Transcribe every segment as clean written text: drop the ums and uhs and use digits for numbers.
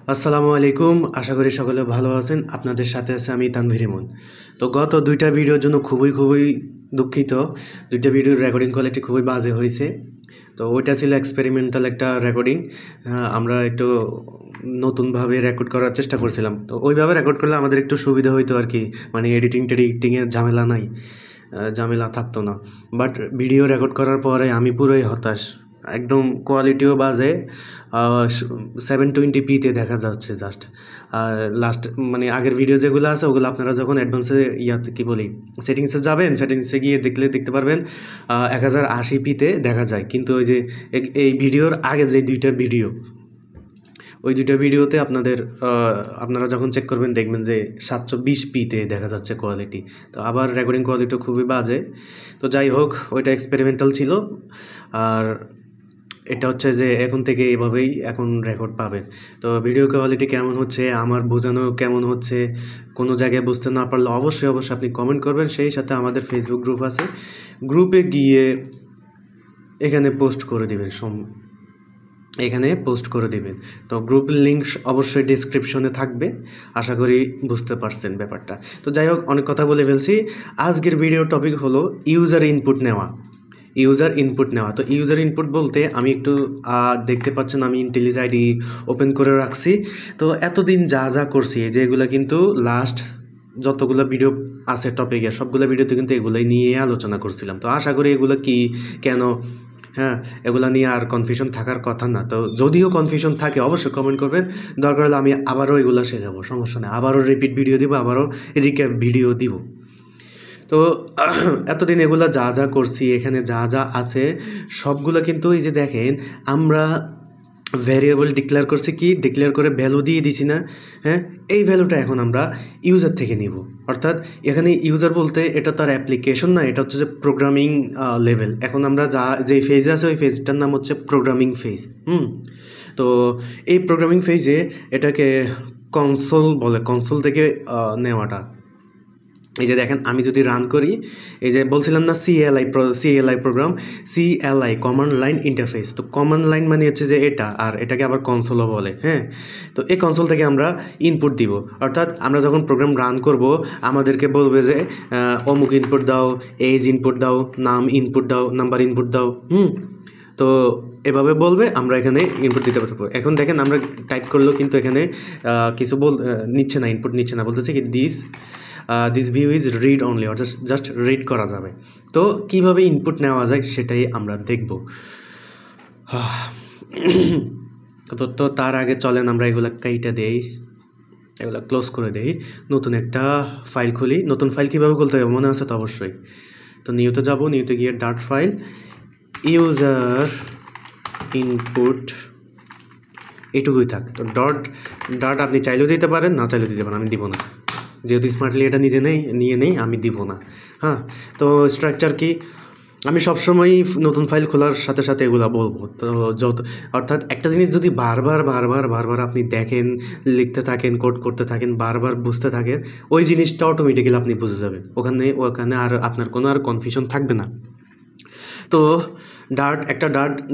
আসসালামু আলাইকুম। আশা করি সকলে ভালো আছেন। আপনাদের সাথে আছে আমি তানভীর ইমন। তো গত ২ টা ভিডিওর জন্য খুবই দুঃখিত। ২ টা ভিডিওর রেকর্ডিং কোয়ালিটি খুবই বাজে হয়েছে। তো ওইটা ছিল এক্সপেরিমেন্টাল একটা রেকর্ডিং। আমরা একটু নতুনভাবে রেকর্ড করার চেষ্টা করছিলাম। তো ওইভাবে রেকর্ড করলে আমাদের একটু সুবিধা হইতো আরকি। মানে এডিটিংয়ের ঝামেলা নাই। ঝামেলা থাকতো না। বাট ভিডিও রেকর্ড করার পরে আমি পুরোই হতাশ। একদম কোয়ালিটিও বাজে। আ স 720p তে দেখা যাচ্ছে জাস্ট। আর লাস্ট মানে আগের ভিডিও যেগুলো আছে ওগুলো আপনারা যখন অ্যাডভান্সে কি বলি সেটিংসে যাবেন, সেটিংসে গিয়ে দেখতে পারবেন 1080p তে দেখা যায়। কিন্তু ওই যে এই ভিডিওর আগে যে ২ টা ভিডিও, ওই ২ টা ভিডিওতে আপনারা যখন চেক করবেন দেখবেন যে 720p তে দেখা যাচ্ছে কোয়ালিটি। তো আবার রেকর্ডিং কোয়ালিটিও খুবই বাজে। তো যাই হোক, ওইটা এক্সপেরিমেন্টাল ছিল। আর এটা হচ্ছে যে এখন থেকে এভাবেই এখন রেকর্ড পাবেন। তো ভিডিও কোয়ালিটি কেমন হচ্ছে, আমার বোঝানো কেমন হচ্ছে, কোনো জায়গায় বুঝতে না পারলে অবশ্যই আপনি কমেন্ট করবেন। সেই সাথে আমাদের ফেসবুক গ্রুপ আছে, গ্রুপে গিয়ে এখানে পোস্ট করে দেবেন। এখানে পোস্ট করে দিবেন। তো গ্রুপের লিঙ্ক অবশ্যই ডেসক্রিপশনে থাকবে। আশা করি বুঝতে পারছেন ব্যাপারটা। তো যাই হোক, অনেক কথা বলে ফেলছি। আজকের ভিডিও টপিক হলো ইউজার ইনপুট নেওয়া। তো ইউজার ইনপুট বলতে আমি একটু দেখতে পাচ্ছেন আমি ইন্টেলিজ আইডি ওপেন করে রাখছি। তো এতদিন যা করছি যেগুলো কিন্তু লাস্ট যতগুলো ভিডিও আছে টপিকে সবগুলো ভিডিওতে কিন্তু এগুলোই নিয়ে আলোচনা করছিলাম। তো আশা করি এগুলো কি, কেন, হ্যাঁ, এগুলা নিয়ে আর কনফিউশন থাকার কথা না। তো যদিও কনফিউশন থাকে অবশ্যই কমেন্ট করবেন। দরকার হলে আমি আবারও এগুলো শেখাবো, সমস্যা নেই। আবারও রিপিট ভিডিও দিব, আবারও রিক্যাপ ভিডিও দিব। তো এতদিন এগুলা যা করছি, এখানে যা আছে সবগুলো কিন্তু এই যে দেখেন আমরা ভ্যারিয়েবল ডিক্লেয়ার করছি, কি ডিক্লেয়ার করে ভ্যালু দিয়ে দিছি না? হ্যাঁ, এই ভ্যালুটা এখন আমরা ইউজার থেকে নিব। অর্থাৎ এখানে ইউজার বলতে এটা তার অ্যাপ্লিকেশন না, এটা হচ্ছে যে প্রোগ্রামিং লেভেল। এখন আমরা যেই ফেজে আছে ওই ফেজটার নাম হচ্ছে প্রোগ্রামিং ফেজ। তো এই প্রোগ্রামিং ফেজে এটাকে কনসোল বলে, কনসোল থেকে নেওয়াটা। এই যে দেখেন আমি যদি রান করি, এই যে বলছিলাম না CLI program, CLI command line interface. তো কমান্ড লাইন মানে হচ্ছে যে এটা, আর এটাকে আবার কনসোলও বলে। হ্যাঁ, তো এই কনসোল থেকে আমরা ইনপুট দিব। অর্থাৎ আমরা যখন প্রোগ্রাম রান করব আমাদেরকে বলবে যে অমুক ইনপুট দাও, এজ ইনপুট দাও, নাম ইনপুট দাও, নাম্বার ইনপুট দাও। তো এভাবে বলবে, আমরা এখানে ইনপুট দিতে পারবো। এখন দেখেন আমরা টাইপ করলেও কিন্তু এখানে কিছু নিচ্ছে না, ইনপুট নিচ্ছে না, বলতেছে কি this view is read only, অর্থাৎ জাস্ট রিড করা যাবে। তো কিভাবে ইনপুট নেওয়া যায় সেটাই আমরা দেখব। তো তার আগে চলেন আমরা এগুলা কাইটা দেই, এগুলা ক্লোজ করে দেই, নতুন একটা ফাইল খুলি। নতুন ফাইল কীভাবে খুলতে হবে মনে আছে তো অবশ্যই। তো নিউতে যাব, নিউতে গিয়ে ডাট ফাইল, ইউজার ইনপুট, এটুকুই থাক। তো ডট আপনি চাইলেও দিতে পারেন, না চাইলেও দিতে পারেন, আমি দিব না, যেহেতু স্মার্টলি এটা নিয়ে নেই, আমি দিব না। হ্যাঁ, তো স্ট্রাকচার কি, আমি সবসময়ই নতুন ফাইল খোলার সাথে সাথে এগুলো বলবো। তো অর্থাৎ একটা জিনিস যদি বারবার আপনি দেখেন, লিখতে থাকেন, কোড করতে থাকেন, বারবার বুঝতে থাকেন, ওই জিনিসটা অটোমেটিক্যালি আপনি বুঝে যাবেন। ওখানে আর আপনার কোনো আর কনফিউশন থাকবে না। তো একটা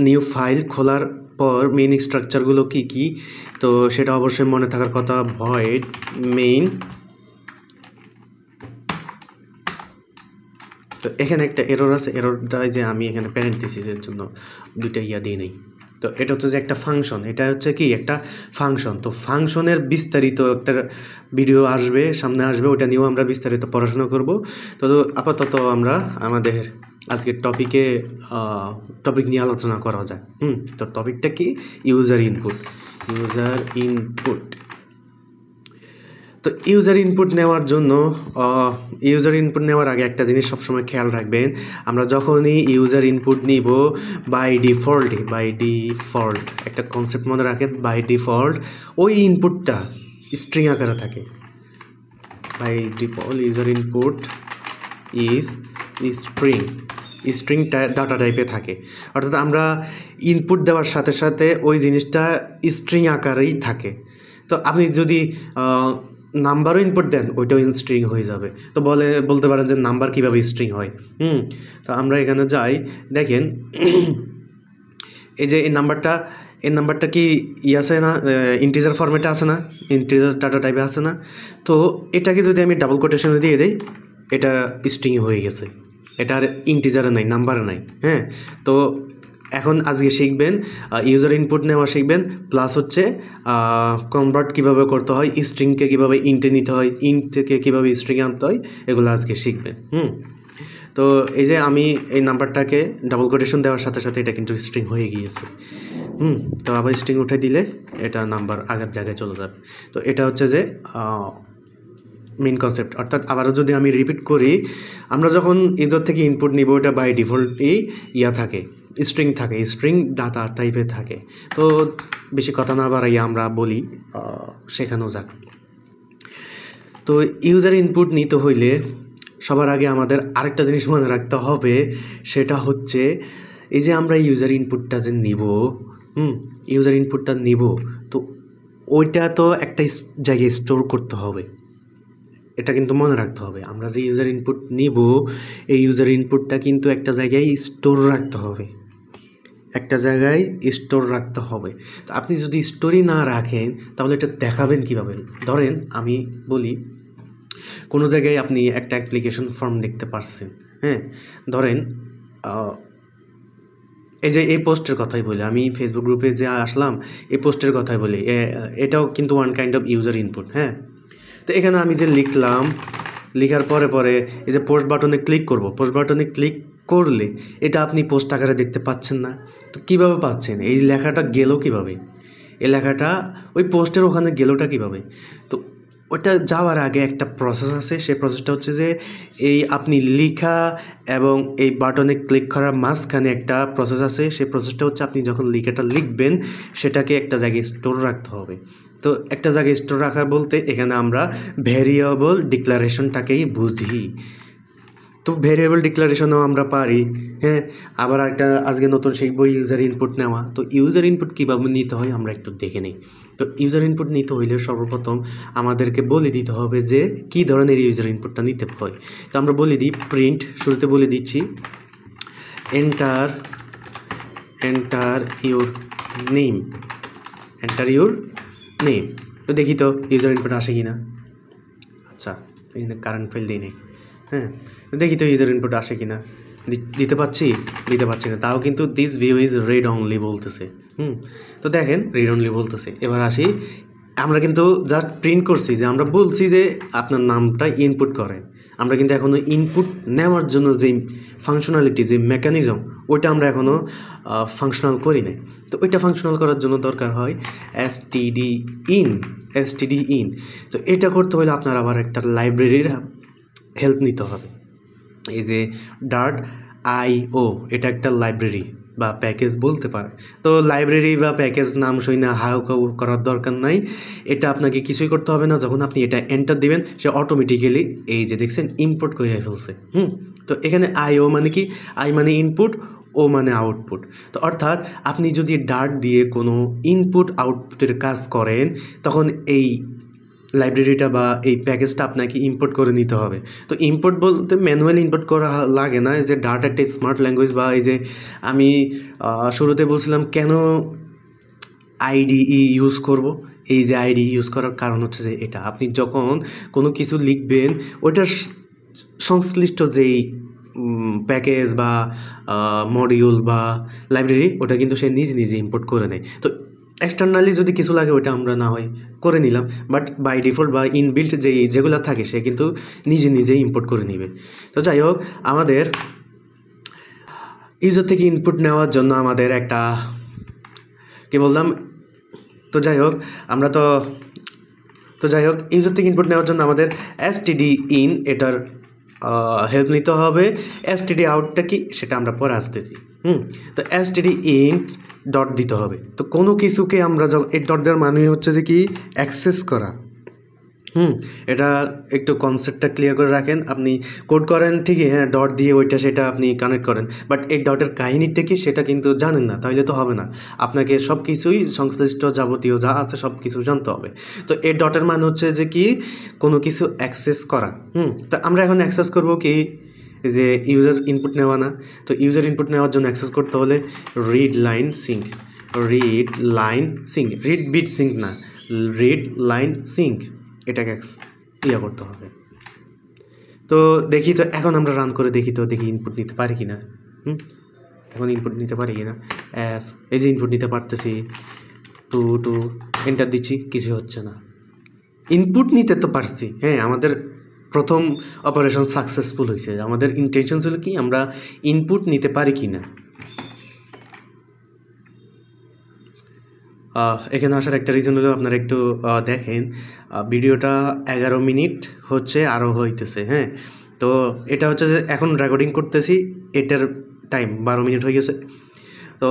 নিউ ফাইল খোলার পর মেইন স্ট্রাকচারগুলো কি, তো সেটা অবশ্যই মনে থাকার কথা। ভয়েড মেইন, তো এখানে একটা এরর আছে, এররটা যে আমি এখানে প্যারেন্থেসিসের জন্য দুইটা দিয়ে নেই। তো এটা হচ্ছে যে একটা ফাংশন, এটা হচ্ছে কি একটা ফাংশন। তো ফাংশনের বিস্তারিত একটা ভিডিও সামনে আসবে, ওটা নিয়েও আমরা বিস্তারিত পড়াশোনা করব। তো আপাতত আমরা আমাদের আজকের টপিক নিয়ে আলোচনা করা যায়। তো টপিকটা কি, ইউজার ইনপুট। তো ইউজার ইনপুট নেওয়ার আগে একটা জিনিস সবসময় খেয়াল রাখবেন, আমরা যখনই ইউজার ইনপুট নিব বাই ডিফল্ট একটা কনসেপ্ট মনে রাখেন, বাই ডিফল্ট ওই ইনপুটটা স্ট্রিং আকারে থাকে। By default user input is string data টাইপে থাকে। অর্থাৎ আমরা ইনপুট দেওয়ার সাথে সাথে ওই জিনিসটা স্ট্রিং আকারেই থাকে। তো আপনি যদি নাম্বারও ইনপুট দেন, ওইটাও স্ট্রিং হয়ে যাবে। তো বলতে পারেন যে নাম্বার কীভাবে স্ট্রিং হয়। তো আমরা এখানে যাই, দেখেন এই যে এই নাম্বারটা এই নাম্বারটা কি আছে না, ইন্টিজার ফরম্যাটে আছে না, ইন্টিজার ডাটা টাইপে আছে না। তো এটাকে যদি আমি ডাবল কোটেশনে দিয়ে দিই, এটা স্ট্রিং হয়ে গেছে, এটা আর ইন্টিজারে নাই, নাম্বারে নাই। হ্যাঁ, তো এখন আজকে শিখবেন ইউজার ইনপুট নেওয়া শিখবেন, প্লাস হচ্ছে কনভার্ট কীভাবে করতে হয়, স্ট্রিংকে কীভাবে ইন্টে নিতে হয়, ইন্ট থেকে কীভাবে স্ট্রিং আনতে হয়, এগুলো আজকে শিখবেন। তো এই যে আমি এই নাম্বারটাকে ডাবল কোটেশন দেওয়ার সাথে সাথে এটা কিন্তু স্ট্রিং হয়ে গিয়েছে। তো আবার স্ট্রিং উঠে দিলে এটা নাম্বার আগের জায়গায় চলে যাবে। তো এটা হচ্ছে যে মেইন কনসেপ্ট। অর্থাৎ আবারও যদি আমি রিপিট করি, আমরা যখন ইউজার থেকে ইনপুট নিব, এটা বাই ডিফল্টই থাকে, স্ট্রিং থাকে, স্ট্রিং ডাটা টাইপে থাকে। তো বেশি কথা না বাড়াইয়া আমরা বলি, শেখানো যাক। তো ইউজার ইনপুট নিতে হইলে সবার আগে আমাদের আরেকটা জিনিস মনে রাখতে হবে, সেটা হচ্ছে এই যে আমরা ইউজার ইনপুটটা যে নিব, ইউজার ইনপুটটা নিব, তো ওইটা তো একটা জায়গায় স্টোর করতে হবে। এটা কিন্তু মনে রাখতে হবে, আমরা যে ইউজার ইনপুট নিব, এই ইউজার ইনপুটটা কিন্তু একটা জায়গায় স্টোর রাখতে হবে, একটা জায়গায় স্টোর রাখতে হবে। তো আপনি যদি স্টোরি না রাখেন তাহলে এটা দেখাবেন কীভাবে? ধরেন আমি বলি, কোনো জায়গায় আপনি একটা অ্যাপ্লিকেশন ফর্ম দেখতে পারছেন। হ্যাঁ, ধরেন এই যে এই পোস্টের কথাই বলি, আমি ফেসবুক গ্রুপে যে আসলাম, এই পোস্টের কথাই বলি, এটাও কিন্তু one kind of user input. হ্যাঁ, তো এখানে আমি যে লিখলাম, লেখার পরে এই যে পোস্ট বাটনে ক্লিক করব, পোস্ট বাটনে ক্লিক করলে এটা আপনি পোস্ট আকারে দেখতে পাচ্ছেন না। তো কীভাবে পাচ্ছেন? এই লেখাটা গেল কীভাবে, এই লেখাটা ওই পোস্টের ওখানে গেলোটা কীভাবে? তো ওটা যাওয়ার আগে একটা প্রসেস আছে, সেই প্রসেসটা হচ্ছে যে এই আপনি লেখা এবং এই বাটনে ক্লিক করার মাঝখানে একটা প্রসেস আছে। সেই প্রসেসটা হচ্ছে আপনি যখন লেখাটা লিখবেন সেটাকে একটা জায়গায় স্টোর রাখতে হবে। তো একটা জায়গায় স্টোর রাখা বলতে এখানে আমরা ভ্যারিয়েবল ডিক্লারেশনটাকেই বুঝি। তো ভ্যারিয়েবল ডিক্লারেশনও আমরা পারি। হ্যাঁ, আবার একটা আজকে নতুন শিখবো ইউজার ইনপুট নেওয়া। তো ইউজার ইনপুট কীভাবে নিতে হয় আমরা একটু দেখে নিই। তো ইউজার ইনপুট নিতে হইলে সর্বপ্রথম আমাদেরকে বলে দিতে হবে যে কী ধরনের ইউজার ইনপুটটা নিতে হয়। তো আমরা বলে দিই প্রিন্ট, শুরুতে বলে দিচ্ছি enter your name, enter your name. তো দেখি তো ইউজার ইনপুট আসে কি না। আচ্ছা, এখানে কারেন্ট ফাইল দিই নেই। হ্যাঁ, দেখি তো ইউজার ইনপুট আসে কি না। দিতে পাচ্ছি না, তাও কিন্তু this view is read only বলতেছে। তো দেখেন রিড অনলি বলতেছে। এবার আসি, আমরা কিন্তু জাস্ট প্রিন্ট করছি যে আমরা বলছি যে আপনার নামটা ইনপুট করেন। আমরা কিন্তু এখনও ইনপুট নেওয়ার জন্য যে ফাংশনালিটি, যে মেকানিজম, ওইটা আমরা এখনও ফাংশনাল করি নাই। তো ওইটা ফাংশনাল করার জন্য দরকার হয় std in। তো এটা করতে হলে আপনার আবার একটা লাইব্রেরির হেল্প নিতে হবে। এই যে .io, এটা একটা লাইব্রেরি বা প্যাকেজ বলতে পারে। তো লাইব্রেরি বা প্যাকেজ নাম শুই না হাউ করার দরকার নাই, এটা আপনাকে কিছুই করতে হবে না। যখন আপনি এটা এন্টার দিবেন, সে অটোমেটিক্যালি এই যে দেখছেন ইনপুট করে ফেলছে। তো এখানে io মানে কি? আই মানে ইনপুট, ও মানে আউটপুট। তো অর্থাৎ আপনি যদি ডার্ট দিয়ে কোনো ইনপুট আউটপুটের কাজ করেন, তখন এই লাইব্রেরিটা বা এই প্যাকেজটা আপনাকে ইম্পোর্ট করে নিতে হবে। তো ইম্পোর্ট বলতে ম্যানুয়ালি ইম্পোর্ট করা লাগে না। এই যে ডার্ট একটা স্মার্ট ল্যাঙ্গুয়েজ, বা এই যে আমি শুরুতে বলছিলাম কেন IDE ইউজ করব। এই যে IDE ইউজ করার কারণ হচ্ছে যে এটা আপনি যখন কোনো কিছু লিখবেন, ওইটার সংশ্লিষ্ট যেই প্যাকেজ বা মডিউল বা লাইব্রেরি, ওটা কিন্তু সে নিজে ইম্পোর্ট করে নেয়। তো এক্সটার্নালি যদি কিছু লাগে ওইটা আমরা না হয় করে নিলাম, বাট বাই ডিফল্ট বা ইনবিল্ট যেগুলো থাকে সে কিন্তু নিজেই ইম্পোর্ট করে নেবে। তো যাই হোক, আমাদের ইউজার থেকে ইনপুট নেওয়ার জন্য আমাদের একটা কি বললাম, তো যাই হোক আমরা তো যাই হোক ইউজার থেকে ইনপুট নেওয়ার জন্য আমাদের std in এটার হেল্প নিতে হবে। std আউটটা কি সেটা আমরা পরে আসতেছি। তো std in ডট দিতে হবে। তো কোনো কিছুকে আমরা এই ডট দেওয়ার মানে হচ্ছে যে কি অ্যাক্সেস করা। এটা একটু কনসেপ্টটা ক্লিয়ার করে রাখেন। আপনি কোড করেন ঠিকই, হ্যাঁ, ডট দিয়ে ওইটা সেটা আপনি কানেক্ট করেন, বাট এই ডটের কাহিনীটা কি সেটা কিন্তু জানেন না, তাহলে তো হবে না। আপনাকে সব কিছুই সংশ্লিষ্ট যাবতীয় যা আছে সব কিছু জানতে হবে। তো এই ডটের মানে হচ্ছে যে কি কোনো কিছু অ্যাক্সেস করা। তো আমরা এখন অ্যাক্সেস করব কি, যে ইউজার ইনপুট নেওয়া না। তো ইউজার ইনপুট নেওয়ার জন্য অ্যাক্সেস করতে হলে read line sync, read line sync, read bit sync না, রিড লাইন সিঙ্ক, এটাকে করতে হবে। তো দেখি তো এখন আমরা রান করে দেখি তো, দেখি ইনপুট নিতে পারি কি না। এখন ইনপুট নিতে পারি কি না, এই যে ইনপুট নিতে পারতেছি, টু এন্টার দিচ্ছি, কিছু হচ্ছে না। ইনপুট নিতে তো পারছি, হ্যাঁ, আমাদের প্রথম অপারেশন সাকসেসফুল হয়েছে। আমাদের ইন্টেনশন ছিল কি, আমরা ইনপুট নিতে পারি কি না। এখানে আসার একটা রিজন হলো আপনারা একটু দেখেন, ভিডিওটা 11 মিনিট হচ্ছে, আরও হইতেছে, হ্যাঁ। তো এটা হচ্ছে যে এখন রেকর্ডিং করতেছি, এটার টাইম 12 মিনিট হয়ে গেছে। তো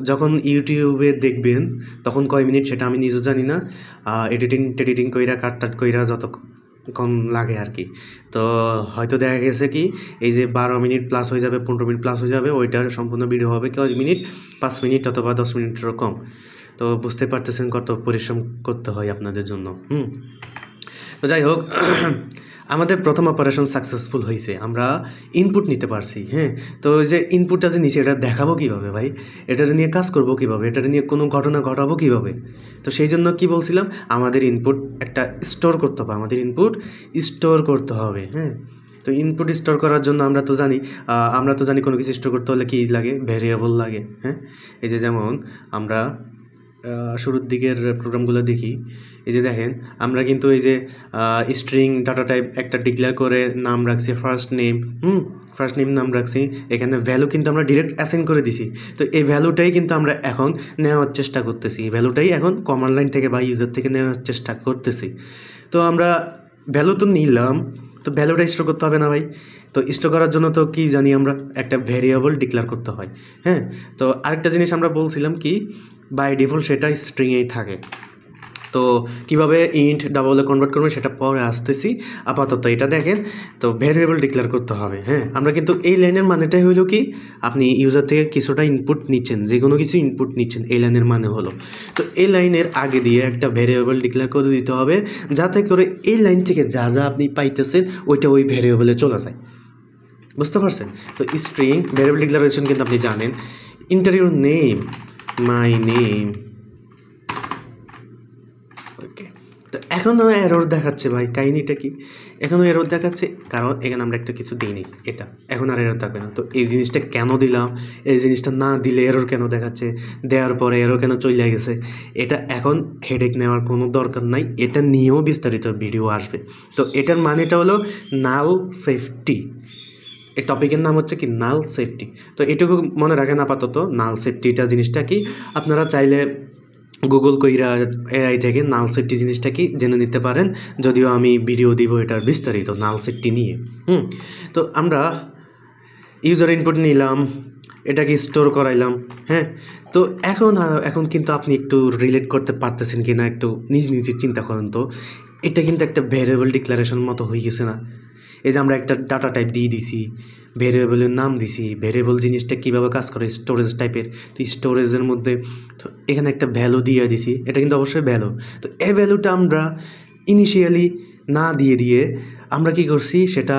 যখন ইউটিউবে দেখবেন তখন কয় মিনিট সেটা আমি নিজেও জানি না, এডিটিং কইরা কাট কইরা যতক্ষণ লাগে আর কি। তো হয়তো দেখা গেছে কি, এই যে 12 মিনিট প্লাস হয়ে যাবে, 15 মিনিট প্লাস হয়ে যাবে, ওইটার সম্পূর্ণ ভিডিও হবে কয় মিনিট, 5 মিনিট অথবা 10 মিনিটেরও কম। তো বুঝতে পারতেছেন কত পরিশ্রম করতে হয় আপনাদের জন্য। তো যাই হোক, আমাদের প্রথম অপারেশন সাকসেসফুল হয়েছে, আমরা ইনপুট নিতে পারছি, হ্যাঁ। তো ওই যে ইনপুটটা যে নিচে, এটা দেখাবো কীভাবে ভাই, এটা নিয়ে কাজ করবো কীভাবে, এটা নিয়ে কোনো ঘটনা ঘটাবো কীভাবে। তো সেই জন্য কি বলছিলাম, আমাদের ইনপুট একটা স্টোর করতে হবে, আমাদের ইনপুট স্টোর করতে হবে, হ্যাঁ। তো ইনপুট স্টোর করার জন্য আমরা তো জানি কোনো কিছু স্টোর করতে হলে কী লাগে, ভ্যারিয়েবল লাগে, হ্যাঁ। এই যে যেমন আমরা শুরুর দিকের প্রোগ্রামগুলো দেখি, এই যে দেখেন আমরা কিন্তু এই যে স্ট্রিং ডাটা টাইপ একটা ডিক্লেয়ার করে নাম রাখছি ফার্স্ট নেম নাম রাখছি, এখানে ভ্যালু কিন্তু আমরা ডিরেক্ট অ্যাসাইন করে দিছি। তো এই ভ্যালুটাই কিন্তু আমরা এখন নেওয়ার চেষ্টা করতেছি, এই ভ্যালুটাই এখন কমান্ড লাইন থেকে বা ইউজার থেকে নেওয়ার চেষ্টা করতেছি। তো আমরা ভ্যালু তো নিলাম, তো ভ্যালুটা স্টোর করতে হবে না ভাই। তো স্টোর করার জন্য তো কি জানি আমরা একটা ভ্যারিয়েবল ডিক্লেয়ার করতে হয়, হ্যাঁ। তো আরেকটা জিনিস আমরা বলছিলাম কি, বাই ডিফল্ট সেটা স্ট্রিংয়েই থাকে। তো কিভাবে ইন্ট ডাবলে কনভার্ট করবে সেটা পরে আসতেছি, আপাতত এটা দেখেন। তো ভ্যারিয়েবল ডিক্লেয়ার করতে হবে, হ্যাঁ। আমরা কিন্তু এই লাইনের মানেটাই হলো কি, আপনি ইউজার থেকে কিছুটা ইনপুট নিচ্ছেন, যে কোনো কিছু ইনপুট নিচ্ছেন, এই লাইনের মানে হলো। তো এই লাইনের আগে দিয়ে একটা ভ্যারিয়েবল ডিক্লেয়ার করে দিতে হবে, যাতে করে এই লাইন থেকে যা যা আপনি পাইতেছেন ওইটা ওই ভ্যারিয়েবলে চলে যায়, বুঝতে পারছেন। তো স্ট্রিং ভ্যারিয়েবল ডিক্লারেশন কিন্তু আপনি জানেন, enter your name, my name, okay. তো এখনও এরর দেখাচ্ছে ভাই, কাহিনিটা কি, এখনও এরর দেখাচ্ছে, কারণ এখানে আমরা একটা কিছু দিইনি, এটা এখন আর এরর থাকবে না। তো এই জিনিসটা কেন দিলাম, এই জিনিসটা না দিলে এরর কেন দেখাচ্ছে, দেওয়ার পরে এরর কেন চলে গেছে, এটা এখন হেডেক নেওয়ার কোনো দরকার নাই, এটা নিয়েও বিস্তারিত ভিডিও আসবে। তো এটার মানেটা হলো নাল সেফটি, এই টপিকের নাম হচ্ছে কি নাল সেফটি। তো এটুকু মনে রাখেন আপাতত, নাল সেফটিটা জিনিসটা কি, আপনারা চাইলে গুগল কইরা এআই থেকে নাল সেফটি জিনিসটা কি জেনে নিতে পারেন, যদিও আমি ভিডিও দিব এটার বিস্তারিত নাল সেফটি নিয়ে। তো আমরা ইউজার ইনপুট নিলাম, এটাকে স্টোর করাইলাম, হ্যাঁ। তো এখন কিন্তু আপনি একটু রিলেট করতে পারতেছেন কি না, একটু নিজে চিন্তা করেন তো, এটা কিন্তু একটা ভ্যারিয়েবল ডিক্লারেশন মতো হয়ে গেছে না। এই যে আমরা একটা ডাটা টাইপ দিয়ে দিছি, ভ্যারিয়েবলের নাম দিছি, ভ্যারিয়েবল জিনিসটা কীভাবে কাজ করে, স্টোরেজ টাইপের। তো স্টোরেজের মধ্যে তো এখানে একটা ভ্যালু দিয়ে দিছি, এটা কিন্তু অবশ্যই ভ্যালু। তো এই ভ্যালুটা আমরা ইনিশিয়ালি না দিয়ে আমরা কি করছি, সেটা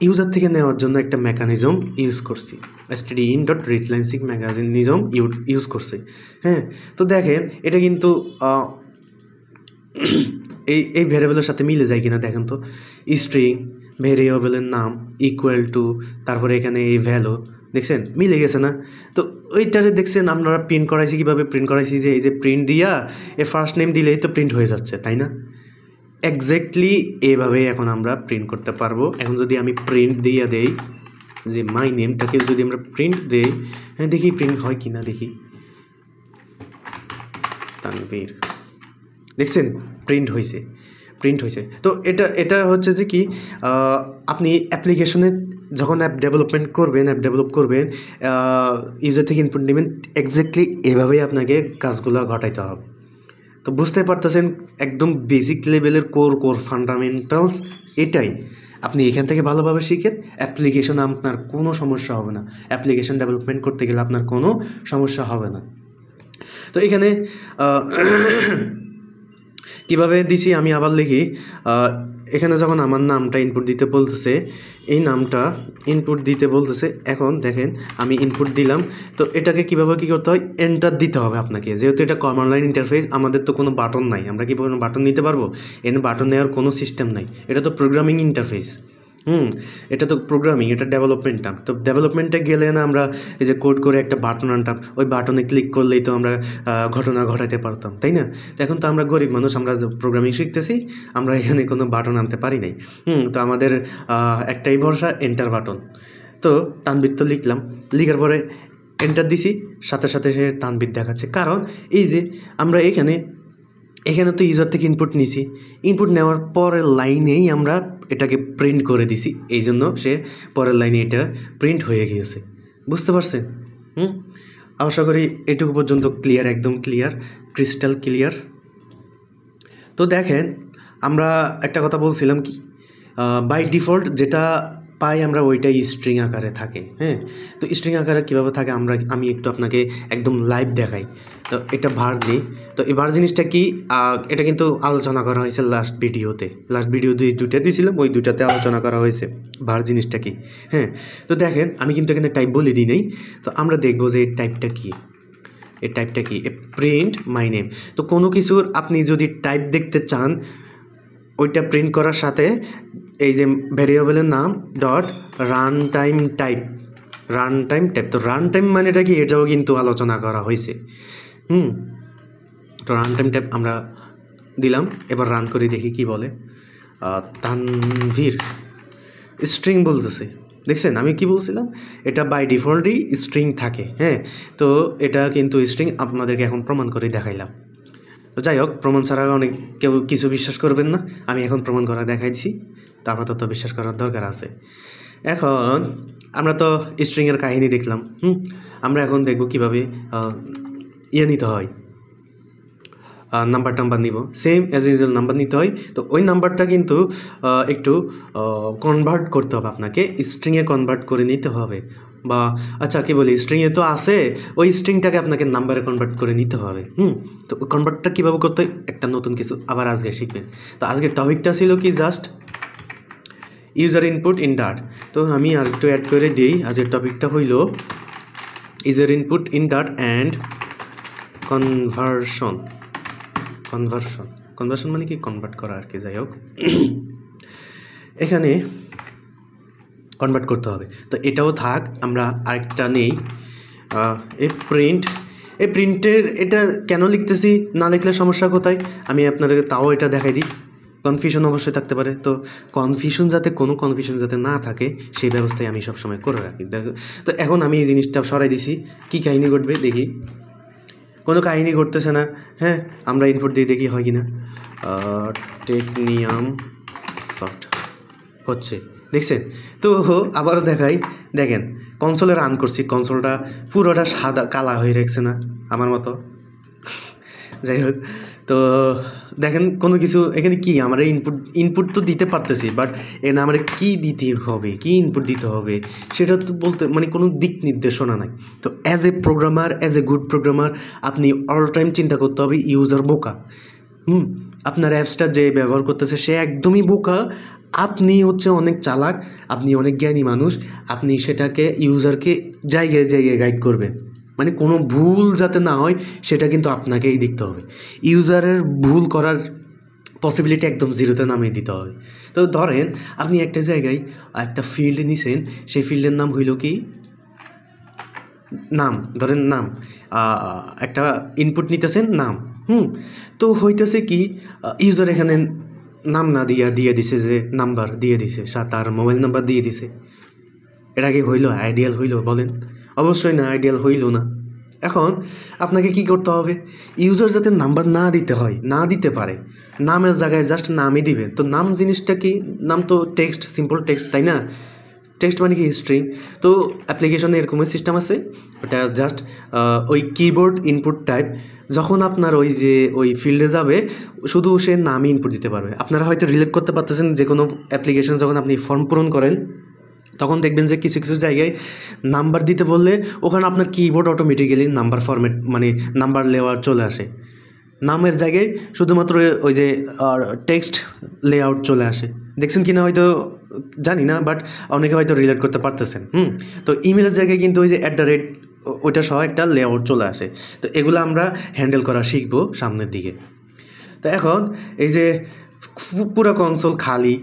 ইউজার থেকে নেওয়ার জন্য একটা মেকানিজম ইউজ করছি, stdin.readLineSync মেকানিজম ইউজ করছি, হ্যাঁ। তো দেখেন এটা কিন্তু এই ভ্যারিয়েবলের সাথে মিলে যায় কিনা দেখেন তো, স্ট্রিং ভ্যারিয়েবলের নাম ইকুয়াল টু, তারপরে এখানে এই ভ্যালু, দেখছেন মিলে গেছে না। তো ওইটারে দেখছেন আমরা প্রিন্ট করাইছি, কীভাবে প্রিন্ট করাইছি, যে এই যে প্রিন্ট দিয়া এ ফার্স্ট নেম দিলেই তো প্রিন্ট হয়ে যাচ্ছে, তাই না। এক্স্যাক্টলি এভাবেই এখন আমরা প্রিন্ট করতে পারবো। এখন যদি আমি প্রিন্ট দিয়ে দেই, যে মাই নেমটাকে যদি আমরা প্রিন্ট দেই, হ্যাঁ দেখি প্রিন্ট হয় কি না, দেখি তানভীর, দেখছেন প্রিন্ট হয়েছে। তো এটা হচ্ছে যে কি, আপনি অ্যাপ্লিকেশনে যখন অ্যাপ ডেভেলপ করবেন, ইউজার থেকে ইনপুট নেবেন, এক্স্যাক্টলি এভাবেই আপনাকে কাজগুলো ঘটাইতে হবে। তো বুঝতে পারতেছেন, একদম বেসিক লেভেলের কোর ফান্ডামেন্টালস এটাই। আপনি এখান থেকে ভালোভাবে শিখেন, অ্যাপ্লিকেশন আপনার কোনো সমস্যা হবে না, অ্যাপ্লিকেশন ডেভেলপমেন্ট করতে গেলে আপনার কোনো সমস্যা হবে না। তো এখানে কিভাবে দিছি আমি আবার লিখি। এখানে যখন আমার নামটা ইনপুট দিতে বলতেছে, এই নামটা ইনপুট দিতে বলতেছে। এখন দেখেন আমি ইনপুট দিলাম। তো এটাকে কীভাবে কী করতে হয়, এন্টার দিতে হবে আপনাকে। যেহেতু এটা কমান্ড লাইন ইন্টারফেস, আমাদের তো কোনো বাটন নাই, আমরা কি কোনো বাটন নিতে পারবো? এখানে বাটন নেওয়ার কোনো সিস্টেম নাই, এটা তো প্রোগ্রামিং ইন্টারফেস। এটা তো প্রোগ্রামিং, এটা ডেভেলপমেন্ট আপ। তো ডেভেলপমেন্টে গেলে না আমরা এই যে কোড করে একটা বাটন আনতাম, ওই বাটনে ক্লিক করলেই তো আমরা ঘটনা ঘটাতে পারতাম, তাই না? তো এখন তো আমরা গরিব মানুষ, আমরা প্রোগ্রামিং শিখতেছি, আমরা এখানে কোনো বাটন আনতে পারি নাই। তো আমাদের একটাই ভরসা, এন্টার বাটন। তো তানবির তো লিখলাম, লিখার পরে এন্টার দিছি, সাথে সাথে সে তানবির দেখাচ্ছে। কারণ এই যে আমরা এখানে তো ইউজার থেকে ইনপুট নিছি, ইনপুট নেওয়ার পরের লাইনেই আমরা এটাকে প্রিন্ট করে দিছি, এই জন্য সে পরের লাইনে এটা প্রিন্ট হয়ে গিয়েছে। বুঝতে পারছেন? আশা করি এটুকু পর্যন্ত ক্লিয়ার, একদম ক্লিয়ার, ক্রিস্টাল ক্লিয়ার। তো দেখেন, আমরা একটা কথা বলছিলাম কি, বাই ডিফল্ট যেটা পাই আমরা ওইটাই স্ট্রিং আকারে থাকে। তো স্ট্রিং আকারে কীভাবে থাকে আমি একটু আপনাকে একদম লাইভ দেখাই। তো এটা ভার দিই। তো এই ভার জিনিসটা কি, এটা কিন্তু আলোচনা করা হয়েছে লাস্ট ভিডিও দুইটা দিয়েছিলাম, ওই দুইটাতে আলোচনা করা হয়েছে ভার জিনিসটা কি। তো দেখেন আমি কিন্তু এখানে টাইপ বলে দিই নাই। তো আমরা দেখবো যে এই টাইপটা কি, প্রিন্ট মাই নেম। তো কোনো কিছুর আপনি যদি টাইপ দেখতে চান, ওইটা প্রিন্ট করার সাথে এই যে ভ্যারিয়েবলের নাম ডট রান টাইম টাইপ। তো রান টাইম মানেটা কি, এটাও কিন্তু আলোচনা করা হয়েছে। তো রান টাইম টাইপ আমরা দিলাম। এবার রান করে দেখি কি বলে। তানভীর স্ট্রিং বলতেছে, দেখছেন আমি কি বলছিলাম, এটা বাই ডিফল্টই স্ট্রিং থাকে। তো এটা কিন্তু স্ট্রিং, আপনাদেরকে এখন প্রমাণ করে দেখাইলাম। তো যাই হোক, প্রমাণ ছাড়া অনেক কেউ কিছু বিশ্বাস করবেন না, আমি এখন প্রমাণ করা দেখাইছি, তো আপাতত বিশ্বাস করার দরকার আছে। এখন আমরা তো স্ট্রিংয়ের কাহিনী দেখলাম। আমরা এখন দেখব কীভাবে নিতে হয়, নাম্বার নিব, সেম অ্যাজ ইউজুয়াল নাম্বার নিতে হয়। তো ওই নাম্বারটা কিন্তু একটু কনভার্ট করতে হবে আপনাকে, স্ট্রিংয়ে কনভার্ট করে নিতে হবে। বা আচ্ছা কী বলি, স্ট্রিংয়ে তো আছে, ওই স্ট্রিংটাকে আপনাকে নাম্বারে কনভার্ট করে নিতে হবে। তো ওই কনভার্টটা কীভাবে করতে হয়, একটা নতুন কিছু আবার আজকে শিখবেন। তো আজকের টপিকটা ছিল কি, জাস্ট ইউজার ইনপুট ইন ডাট। তো আমি আর একটু অ্যাড করে দিই। আজকের টপিকটা হইল ইউজার ইনপুট ইন ডাট অ্যান্ড কনভার্সন মানে কি, কনভার্ট করা আর কি। যাই হোক, এখানে কনভার্ট করতে হবে। তো এটাও থাক, আমরা আরেকটা নেই, এই প্রিন্টের এটা কেন লিখতেছি, না লিখলে সমস্যা কোথায়, আমি আপনাদেরকে তাও এটা দেখাই দিই। কনফিউশন অবশ্যই থাকতে পারে, তো কোনো কনফিউশন যাতে না থাকে সেই ব্যবস্থায় আমি সবসময় করে রাখি। তো এখন আমি এই জিনিসটা সরাই দিছি, কি কাহিনী ঘটবে দেখি। কোনো কাহিনী ঘটতেছে না। আমরা ইনপুট দিয়ে দেখি হয় কি না। টেকনিয়াম সফট হচ্ছে, দেখছেন? তো আবারও দেখাই, দেখেন কনসোলে রান করছি, কনসোলটা পুরোটা সাদা কালা হয়ে রেখেছে না আমার মতো। যাই হোক, তো দেখেন কোনো কিছু এখানে কি, আমরা ইনপুট তো দিতে পারতেছি, বাট এখানে আমরা কী দিতে হবে, কী ইনপুট দিতে হবে সেটা তো বলতে মানে কোনো দিক নির্দেশনা নাই। তো অ্যাজ এ গুড প্রোগ্রামার আপনি অল টাইম চিন্তা করতে হবে ইউজার বোকা। আপনার অ্যাপসটা যে ব্যবহার করতেছে সে একদমই বোকা, আপনি হচ্ছে অনেক চালাক, আপনি অনেক জ্ঞানী মানুষ, আপনি সেটাকে ইউজারকে জায়গায় গাইড করবেন। মানে কোনো ভুল যাতে না হয় সেটা কিন্তু আপনাকেই দেখতে হবে। ইউজারের ভুল করার পসিবিলিটি একদম জিরোতে নামিয়ে দিতে হবে। তো ধরেন আপনি একটা জায়গায় একটা ফিল্ড নিছেন, সেই ফিল্ডের নাম হইল কি, নাম, ধরেন নাম, একটা ইনপুট নিতেছেন নাম। তো হইতেছে কি, ইউজার এখানে নাম না দিয়ে দিছে, যে নাম্বার দিয়ে দিছে, তার মোবাইল নাম্বার দিয়ে দিছে। এটা কি হইল আইডিয়াল হইল বলেন? অবশ্যই না, আইডিয়াল হইল না। এখন আপনাকে কি করতে হবে, ইউজার যাতে নাম্বার না দিতে পারে, নামের জায়গায় জাস্ট নামই দিবেন। তো নাম জিনিসটা কি, নাম তো টেক্সট, সিম্পল টেক্সট, তাই না? টেক্সট মানে কি, স্ট্রিং। তো অ্যাপ্লিকেশনে এরকমই সিস্টেম আছে, ওটা জাস্ট ওই কিবোর্ড ইনপুট টাইপ, যখন আপনার ওই ফিল্ডে যাবে শুধু সে নামই ইনপুট দিতে পারবে। আপনারা হয়তো রিলেট করতে পারতেছেন, যে কোনো অ্যাপ্লিকেশন যখন আপনি ফর্ম পূরণ করেন তখন দেখবেন যে কিছু জায়গায় নাম্বার দিতে বললে ওখানে আপনার কিবোর্ড অটোমেটিক্যালি নাম্বার ফরম্যাট মানে নাম্বার লেওয়ার চলে আসে। নামের জায়গায় শুধুমাত্র ওই যে টেক্সট লেআউট চলে আসে। দেখছেন কিনা হয়তো জানি না, বাট অনেকে হয়তো রিলেট করতে পারতেছেন। তো ইমেলের জায়গায় কিন্তু ওই যে @ ওইটা সহ একটা লেআউট চলে আসে। তো এগুলো আমরা হ্যান্ডেল করা শিখবো সামনের দিকে। তো এখন এই যে পুরো কনসোল খালি,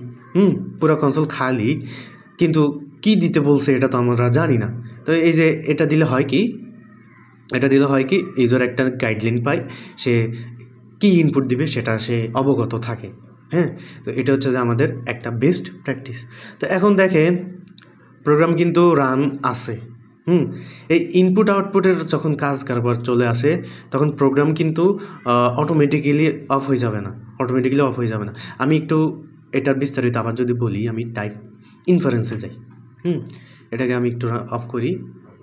পুরো কনসোল খালি, কিন্তু কি দিতে বলছে এটা তো আমরা জানি না। তো এই যে এটা দিলে হয় কি, ইউজার একটা গাইডলাইন পায়, সে কি ইনপুট দিবে সেটা সে অবগত থাকে। হ্যাঁ, তো এটা হচ্ছে যে আমাদের একটা বেস্ট প্র্যাকটিস। তো এখন দেখেন প্রোগ্রাম কিন্তু রান আছে। এই ইনপুট আউটপুটের যখন কাজ কারবার চলে আসে তখন প্রোগ্রাম কিন্তু অটোমেটিক্যালি অফ হয়ে যাবে না। আমি একটু এটার বিস্তারিত আবার যদি বলি, আমি টাইপ ইনফারেন্সে যাই। এটাকে আমি একটু অফ করি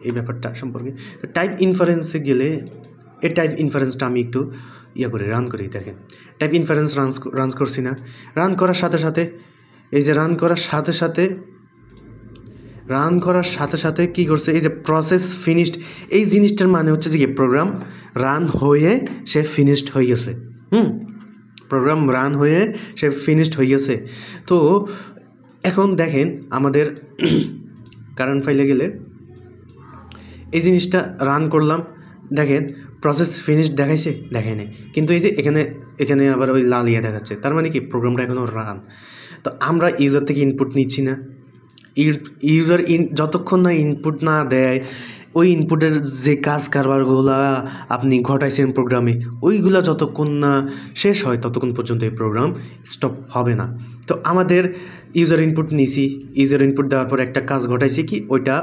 এই ব্যাপারটা সম্পর্কে। তো টাইপ ইনফারেন্সে গেলে এই টাইপ ইনফারেন্সটা আমি একটু রান করি। দেখেন টাইপ ইনফারেন্স রান করছি না, রান করার সাথে সাথে কি করছে, এই যে প্রসেস ফিনিশড, এই জিনিসটার মানে হচ্ছে যে প্রোগ্রাম রান হয়ে সে ফিনিশড হয়ে গেছে। প্রোগ্রাম রান হয়ে সে ফিনিশড হয়ে গেছে। তো এখন দেখেন আমাদের কারেন্ট ফাইলে গেলে এই জিনিসটা রান করলাম, দেখেন প্রসেস ফিনিশড দেখাইছে, দেখায় নাই, কিন্তু এই যে এখানে আবার ওই লাল দেখাচ্ছে, তার মানে কি প্রোগ্রামটা এখনও রান। তো আমরা ইউজার থেকে ইনপুট নিচ্ছি না, ইউজার যতক্ষণ না ইনপুট না দেয়, ওই ইনপুটের যে কাজ কারবারগুলা আপনি ঘটাইছেন প্রোগ্রামে, ওইগুলা যতক্ষণ না শেষ হয় ততক্ষণ পর্যন্ত এই প্রোগ্রাম স্টপ হবে না। তো আমাদের ইউজার ইনপুট নিছি, ইউজার ইনপুট দেওয়ার পর একটা কাজ ঘটাইছি কি, ওইটা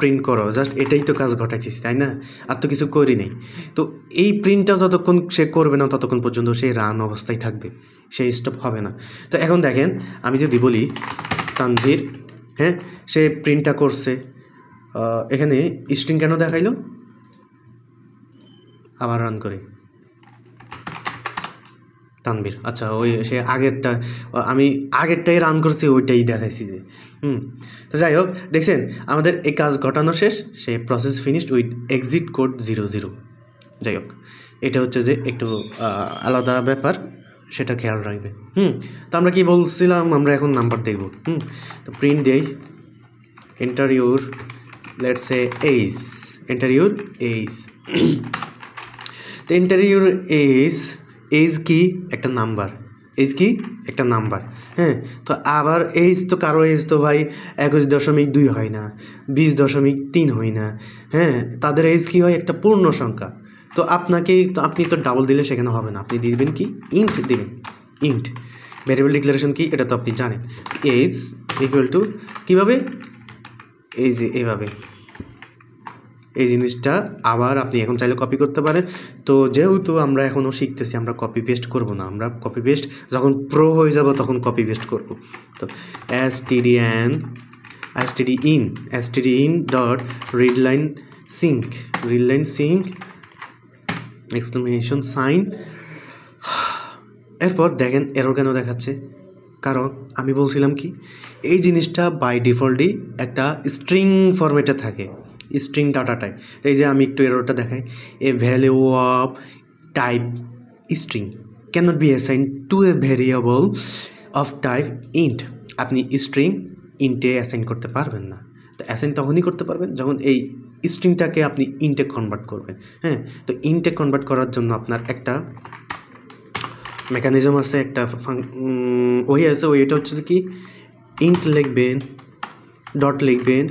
প্রিন্ট করো, জাস্ট এটাই তো কাজ ঘটাইছিস, তাই না? আর তো কিছু করি নেই। তো এই প্রিন্টটা যতক্ষণ সে করবে না ততক্ষণ পর্যন্ত সে রান অবস্থায় থাকবে, সে স্টপ হবে না। তো এখন দেখেন আমি যদি বলি তানভীর, হ্যাঁ, সে প্রিন্টটা করছে, এখানে স্ট্রিং কেন দেখাইলো, আবার রান করে তানভীর, আচ্ছা ওই সে আমি আগেরটাই রান করছি, ওইটাই দেখাইছি যে। তো যাই হোক, দেখছেন আমাদের এই কাজ ঘটানো শেষ, সে process finished with exit code 00। যাই হোক, এটা হচ্ছে যে একটু আলাদা ব্যাপার, সেটা খেয়াল রাখবে। তো আমরা কি বলছিলাম, আমরা এখন নাম্বার দেখব। তো প্রিন্ট দেই enter your, let's say age, enter your age. তো এন্টার ইউর এইজ কি একটা নাম্বার, হ্যাঁ। তো আবার এইজ তো কারো এইজ তো ভাই 21.2 হয় না, 20.3 হয় না, হ্যাঁ, তাদের এইজ কি হয়, একটা পূর্ণ সংখ্যা। তো আপনি তো ডাবল দিলে সেখানে হবে না, আপনি দিবেন কি, ইন্ট দিবেন। ইন্ট ভ্যারিয়েবল ডিক্লারেশন কি, এটা তো আপনি জানেন। এইজ ইকুয়াল টু কীভাবে, এই যে এইভাবে, এই জিনিসটা আবার আপনি এখন চাইলে কপি করতে পারেন। তো যেহেতু আমরা এখনও শিখতেছি, আমরা কপি পেস্ট করব না, আমরা কপি পেস্ট যখন প্রো হয়ে যাব তখন কপি পেস্ট করব। তো stdin dot readline sync exclamation sign. এরপর দেখেন এরর কেন দেখাচ্ছে, কারণ আমি বলছিলাম কি, এই জিনিসটা বাই ডিফল্টই একটা স্ট্রিং ফরম্যাটে থাকে, স্ট্রিং ডাটা টাইপ। এই যে আমি একটু এররটা দেখাই, a value of type string cannot be assign to a variable of type int. আপনি স্ট্রিং ইন্টে অ্যাসাইন করতে পারবেন না। তো অ্যাসাইন তখনই করতে পারবেন যখন এই স্ট্রিংটাকে আপনি ইন্টে কনভার্ট করবেন। হ্যাঁ, তো ইন্টে কনভার্ট করার জন্য আপনার একটা মেকানিজম আছে, একটা ওইটা হচ্ছে কি, ইন্ট লিখবেন, ডট লিখবেন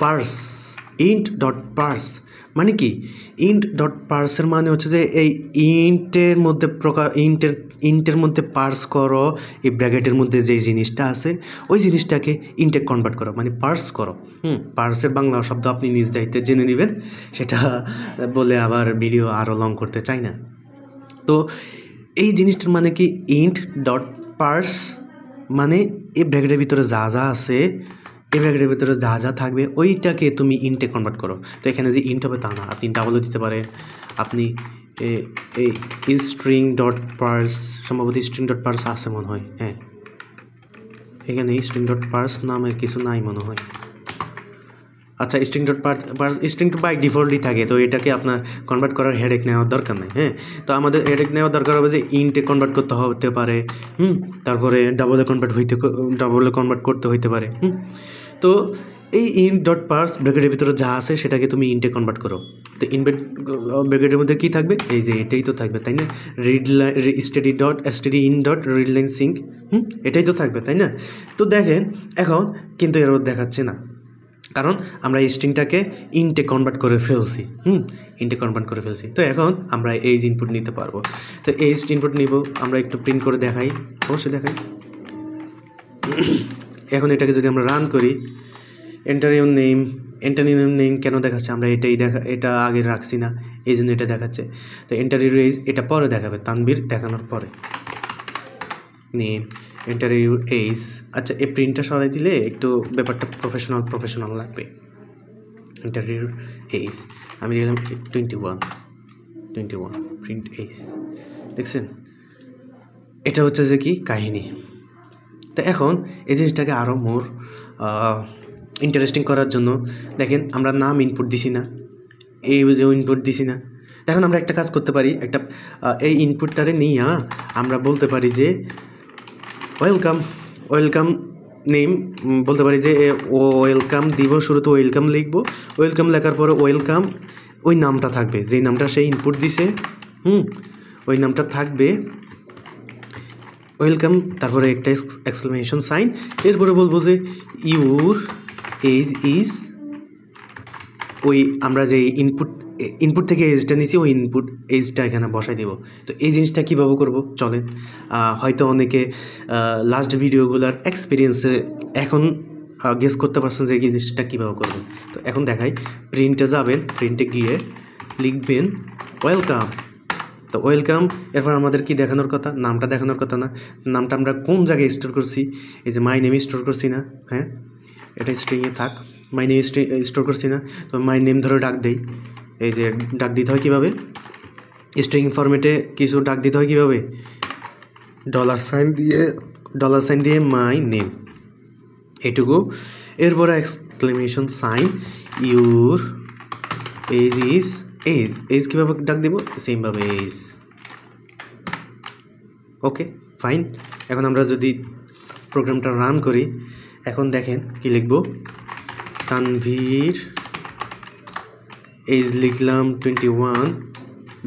পার্স, ইন্ট ডট পার্স। মানে কি, ইন্ট ডট পার্সের মানে হচ্ছে যে এই ইন্টের মধ্যে পার্স করো, এই ব্র্যাকেটের মধ্যে যে জিনিসটা আছে ওই জিনিসটাকে ইন্টে কনভার্ট করো, মানে পার্স করো। পার্সের বাংলা শব্দ আপনি নিজ দায়িত্বে জেনে নেবেন, সেটা বলে আবার ভিডিও আরও লং করতে চাই না। তো এই জিনিসটার মানে কি, ইন্ট ডট পার্স মানে এই ব্র্যাকেটের ভিতরে যা আছে, এই ব্র্যাকেটের ভিতরে যা থাকবে ওইটাকে তুমি ইন্টে কনভার্ট করো। তো এখানে যে ইন্ট হবে তা না, আপনি ডাবলও দিতে পারেন। আপনি এই স্ট্রিং ডট পার্স, সম্ভবত স্ট্রিং ডট পার্স আছে মনে হয়, হ্যাঁ, এখানে স্ট্রিং ডট পার্স নামে কিছু নাই মনে হয়, আচ্ছা string dot parse string to by ডিফল্টই থাকে, তো এটাকে আপনার কনভার্ট করার হেডেক নেওয়ার দরকার নেই। হ্যাঁ, তো আমাদের হেডেক নেওয়ার দরকার হবে যে ইন্টে কনভার্ট করতে হতে পারে, তারপরে ডাবলে কনভার্ট করতে হইতে পারে। তো এই ইন্ট ডট পার্স ব্র্যাকেটের ভিতরে যা আছে সেটাকে তুমি ইন্টে কনভার্ট করো। তো ব্র্যাকেটের মধ্যে কী থাকবে, এই যে এটাই তো থাকবে, তাই না? Stdin dot read line sync, এটাই তো থাকবে, তাই না? তো দেখেন এখন কিন্তু এরর দেখাচ্ছে না, কারণ আমরা এই স্ট্রিংটাকে ইন্টে কনভার্ট করে ফেলছি। ইন্টে কনভার্ট করে ফেলছি। তো এখন আমরা এইজ ইনপুট নিতে পারবো। তো এইজ ইনপুট নিব, আমরা একটু প্রিন্ট করে দেখাই, অবশ্যই দেখাই। এখন এটাকে যদি আমরা রান করি, এন্টার ইউর নেম কেন দেখাচ্ছে, আমরা এটা আগে রাখছি না, এই জন্য এটা দেখাচ্ছে। তো এন্টার ইউর এইজ এটা পরে দেখাবে, তানভীর দেখানোর পরে। নেম এন্টার ইউর এইজ, আচ্ছা এই প্রিন্টটা সরাই দিলে একটু ব্যাপারটা প্রফেশনাল লাগবে। এন্টার ইউর এইজ, আমি দিলাম 21 প্রিন্ট এইজ। দেখছেন, এটা হচ্ছে যে কি কাহিনী। তো এখন এই জিনিসটাকে আরও মোর ইন্টারেস্টিং করার জন্য দেখেন আমরা নাম ইনপুট দিছি না, এই যে ইনপুট দিছি না। এখন আমরা একটা কাজ করতে পারি, এই ইনপুটটারে নিয়ে আমরা বলতে পারি যে ওয়েলকাম নেম বলতে পারি যে ওয়েলকাম দিব, শুরুতে ওয়েলকাম লিখবো। ওয়েলকাম লেখার পরে ওয়েলকাম ওই নামটা থাকবে, যেই নামটা সে ইনপুট দিছে, ওই নামটা থাকবে ওয়েলকাম, তারপরে একটা এক্সক্লেমেশন সাইন। এরপরে বলবো যে ইউর এজ ইজ, ওই আমরা যে ইনপুট থেকে এজটা নিয়েছি ওই এজটা এখানে বসাই দেব। তো এই জিনিসটা কীভাবে করবো চলেন, হয়তো অনেকে লাস্ট ভিডিওগুলোর এক্সপিরিয়েন্সে এখন গেস করতে পারছেন যে এই জিনিসটা কীভাবে করবেন। তো এখন দেখাই, প্রিন্টে যাবেন, প্রিন্টে গিয়ে লিখবেন ওয়েলকাম। তো ওয়েলকাম, এরপর আমাদের কি দেখানোর কথা, নামটা দেখানোর কথা না, নামটা আমরা কোন জায়গায় স্টোর করছি, এই যে মাই নেম স্টোর করছি না, হ্যাঁ এটা স্ট্রিংয়ে থাক, মাই নেম স্টোর করছি না, তো মাই নেম ধরে ডাক দেই। এই যে ডাক দিতে হয় কীভাবে, স্ট্রিং ফরম্যাটে কিছু ডাক দিতে হয় কীভাবে, $সাইন দিয়ে মাই নেম, এটুকু। এরপরে exclamation sign your age age কীভাবে ডাক দেব, সেমভাবে এজ। Okay fine. এখন আমরা যদি প্রোগ্রামটা রান করি, এখন দেখেন কি লিখব, তানভীর এজ লিখলাম 21,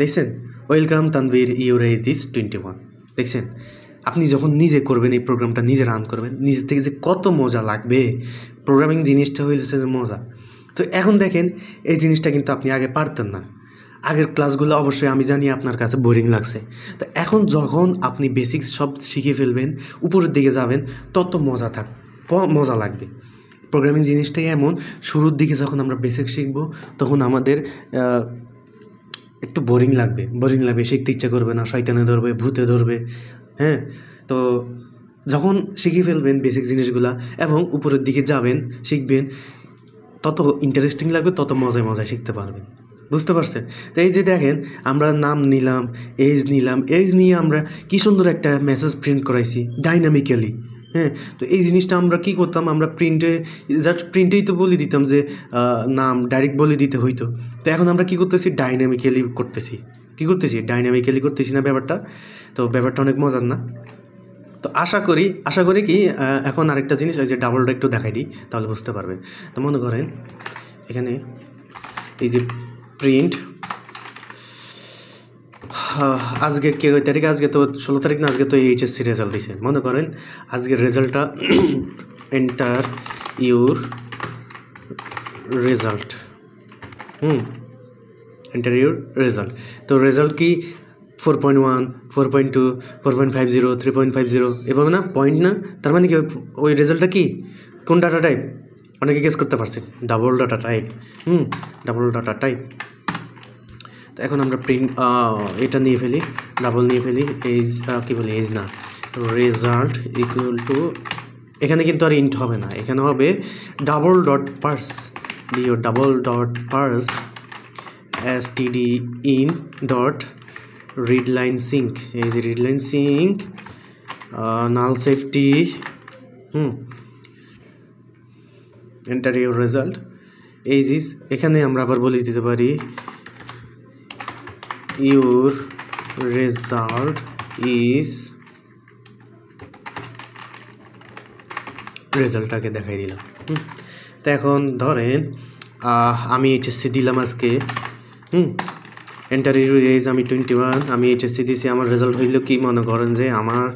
দেখছেন welcome Tanvir your age is 21। দেখছেন, আপনি যখন নিজে করবেন, এই প্রোগ্রামটা নিজে রান করবেন, নিজের থেকে যে কত মজা লাগবে। প্রোগ্রামিং জিনিসটা হয়েছে মজা। তো এখন দেখেন এই জিনিসটা কিন্তু আপনি আগে পারতেন না। আগের ক্লাসগুলো অবশ্যই আমি জানি আপনার কাছে বোরিং লাগছে। তো এখন যখন আপনি বেসিক্স সব শিখে ফেলবেন, উপরের দিকে যাবেন, তত মজা লাগবে। প্রোগ্রামিং জিনিসটাই এমন, শুরুর দিকে যখন আমরা বেসিক শিখব তখন আমাদের একটু বোরিং লাগবে, শিখতে ইচ্ছা করবে না, শয়তানে ধরবে, ভূতে ধরবে। হ্যাঁ, তো যখন শিখে ফেলবেন বেসিক জিনিসগুলা এবং উপরের দিকে যাবেন, শিখবেন, তত ইন্টারেস্টিং লাগবে, তত মজায় শিখতে পারবেন। বুঝতে পারছেন? তো এই যে দেখেন আমরা নাম নিলাম, এজ নিয়ে আমরা কি সুন্দর একটা মেসেজ প্রিন্ট করাইছি ডাইনামিক্যালি। হ্যাঁ, তো এই জিনিসটা আমরা কি করতাম, আমরা প্রিন্টেই তো বলে দিতাম যে নাম ডাইরেক্ট বলে দিতে হইতো। তো এখন আমরা কি করতেছি, ডাইনামিক্যালি করতেছি না ব্যাপারটা। তো ব্যাপারটা অনেক মজার না? তো আশা করি কি এখন আরেকটা জিনিস, ওই যে ডাবলটা একটু দেখাই দিই, তাহলে বুঝতে পারবেন। তো মনে করেন এখানে এই যে প্রিন্ট, আজকে কে তারিখ, আজকে তো 16 তারিখ না, আজকে তো এইচএসসি রেজাল্ট দিয়েছে। মনে করেন আজকের রেজাল্টটা enter your result, enter your result. তো রেজাল্ট কি 4.1, 4.2, 4.50, 3.50 এভাবে না, পয়েন্ট না। তার মানে কি ওই রেজাল্টটা কি, কোন ডাটা টাইপ, অনেকে গেস করতে পারছে, ডাবল ডাটা টাইপ। তো এখন আমরা প্রিন্ট এটা নিয়ে ফেলি, ডাবল নিয়ে ফেলি, এজ কী বলি, এজ না, রেজাল্ট ইকুয়াল টু, এখানে কিন্তু আর ইন্ট হবে না, এখানে হবে double dot purse std in dot read line sync, এই যে read line sync null safety enter your result, age is, এখানে আমরা আবার বলে দিতে পারি ইউর রেজাল্ট ইজ, রেজাল্টটাকে দেখাই দিলাম। তো এখন ধরেন আমি এইচএসসি দিলাম আজকে, এন্টার এজ আমি 21, আমি এইচএসসি দিছি, আমার রেজাল্ট হইল কি মনে করেন যে আমার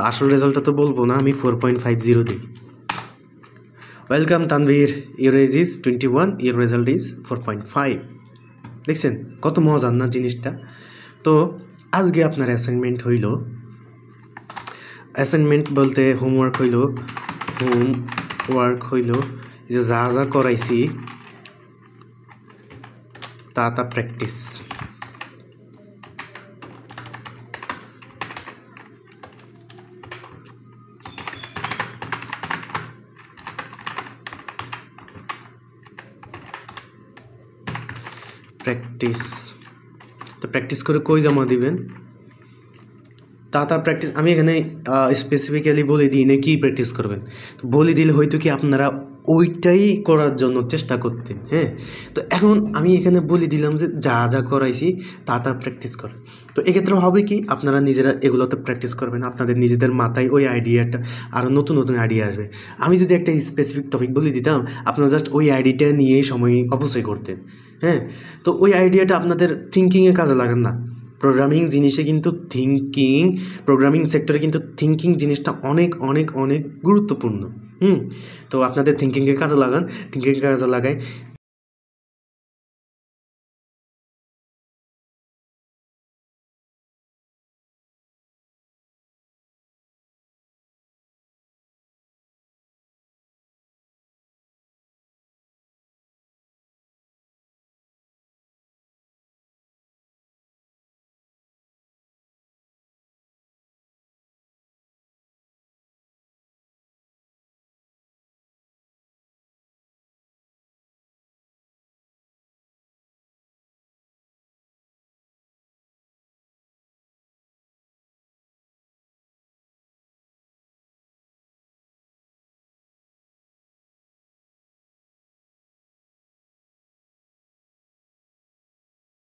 আসল রেজাল্টটা তো বলবো না, আমি 4.50 দিই। Welcome Tanvir, your age is 21, your result is 4.5। দেখছেন কত মজার না জিনিসটা। তো আজকে আপনার অ্যাসাইনমেন্ট হইল, অ্যাসাইনমেন্ট বলতে হোমওয়ার্ক হইল যে যা যা করাইছি তা প্র্যাকটিস। তো প্র্যাকটিস করে কই জমা দিবেন? তা প্র্যাকটিস আমি এখানে স্পেসিফিক্যালি বলে দিই না কি প্র্যাকটিস করবেন। তো বলে দিলে হয়তো কি আপনারা ওইটাই করার জন্য চেষ্টা করতেন। হ্যাঁ, তো এখন আমি এখানে বলে দিলাম যে যা যা করাইছি তা প্র্যাকটিস করেন। তো এক্ষেত্রে হবে কি, আপনারা নিজেরা এগুলোতে প্র্যাকটিস করবেন, আপনাদের নিজেদের মাথায় ওই আইডিয়াটা আরও নতুন নতুন আইডিয়া আসবে। আমি যদি একটা স্পেসিফিক টপিক বলে দিতাম, আপনারা জাস্ট ওই আইডিয়াটা নিয়েই সময় অপচয় করতেন। হ্যাঁ, তো ওই আইডিয়াটা আপনাদের থিঙ্কিংয়ে কাজে লাগান না। প্রোগ্রামিং জিনিসে কিন্তু প্রোগ্রামিং সেক্টরে কিন্তু থিঙ্কিং জিনিসটা অনেক অনেক অনেক গুরুত্বপূর্ণ। তো আপনাদের থিঙ্কিংকে কাজে লাগান, থিঙ্কিংকে কাজে লাগায়